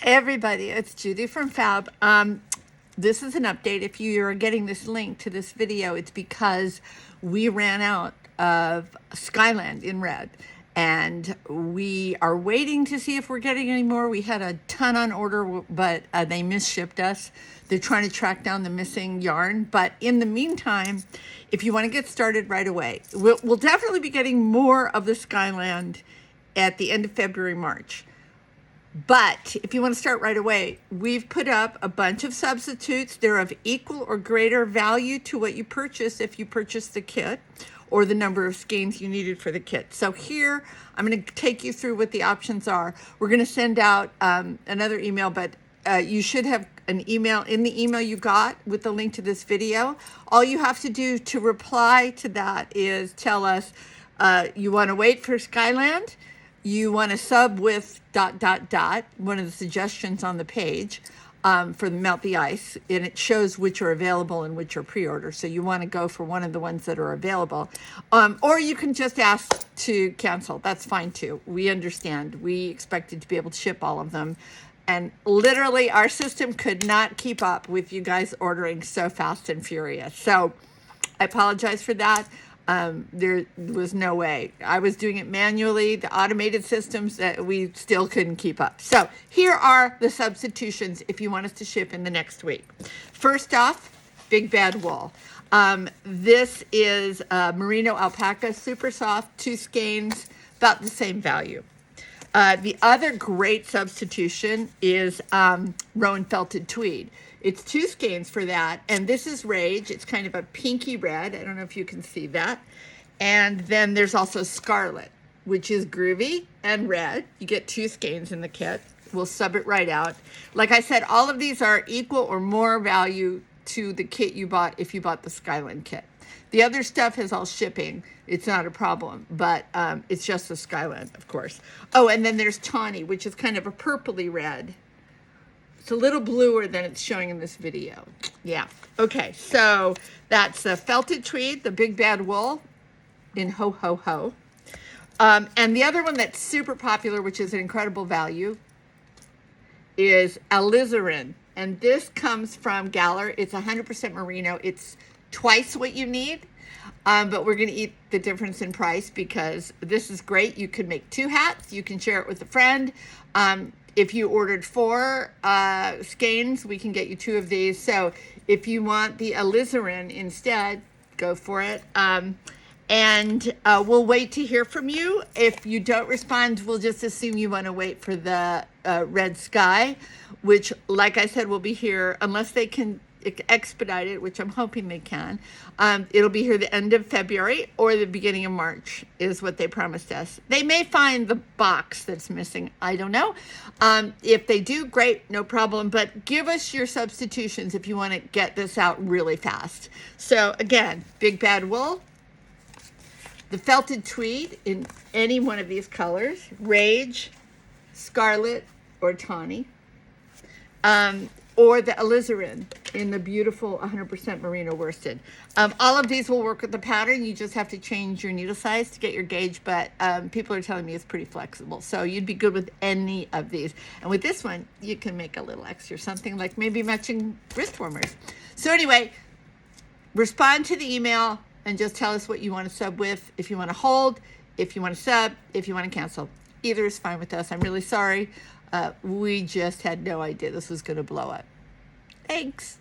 Hey everybody, it's Judy from Fab. This is an update. If you are getting this link to this video, it's because we ran out of Skyland in red and we are waiting to see if we're getting any more. We had a ton on order, but they misshipped us. They're trying to track down the missing yarn. But in the meantime, if you want to get started right away, we'll definitely be getting more of the Skyland at the end of February, March. But if you want to start right away, we've put up a bunch of substitutes. They're of equal or greater value to what you purchase if you purchase the kit or the number of skeins you needed for the kit. So here, I'm going to take you through what the options are. We're going to send out another email, but you should have an email in the email you got with the link to this video. All you have to do to reply to that is tell us you want to wait for Skyland, you want to sub with ... one of the suggestions on the page for the Melt the Ice, and it shows which are available and which are pre-order. So you want to go for one of the ones that are available. Or you can just ask to cancel. That's fine too. We understand. We expected to be able to ship all of them. And literally our system could not keep up with you guys ordering so fast and furious. So I apologize for that. There was no way. I was doing it manually, the automated systems that we still couldn't keep up. So here are the substitutions if you want us to ship in the next week. First off, Big Bad Wool. This is merino alpaca, super soft, 2 skeins, about the same value. The other great substitution is Rowan felted tweed. It's 2 skeins for that, and this is Rage. It's kind of a pinky red. I don't know if you can see that. And then there's also Scarlet, which is groovy and red. You get 2 skeins in the kit. We'll sub it right out. Like I said, all of these are equal or more value to the kit you bought if you bought the Skyland kit. The other stuff is all shipping. It's not a problem, but it's just the Skyland, of course. Oh, and then there's Tawny, which is kind of a purpley red. It's a little bluer than it's showing in this video. Yeah. Okay, so that's the felted tweed, the Big Bad Wool in Ho Ho Ho. And the other one that's super popular, which is an incredible value, is Alizarin. And this comes from Galler. It's 100% merino. It's twice what you need, but we're going to eat the difference in price because this is great. You can make 2 hats. You can share it with a friend. If you ordered 4 skeins, we can get you 2 of these. So if you want the alizarin instead, go for it. And we'll wait to hear from you. If you don't respond, we'll just assume you want to wait for the red sky, which, like I said, will be here unless they can expedite it, which I'm hoping they can. It'll be here the end of February or the beginning of March is what they promised us. They may find the box that's missing. I don't know. If they do, great, no problem. But give us your substitutions if you want to get this out really fast. So again, Big Bad Wool, the felted tweed in any one of these colors, Rage, Scarlet, or Tawny. Or the alizarin in the beautiful 100% merino worsted. All of these will work with the pattern. You just have to change your needle size to get your gauge, but people are telling me it's pretty flexible. So you'd be good with any of these. And with this one, you can make a little extra, something like maybe matching wrist warmers. So anyway, respond to the email and just tell us what you want to sub with. If you want to hold, if you want to sub, if you want to cancel. Either is fine with us. I'm really sorry. We just had no idea this was going to blow up. Thanks.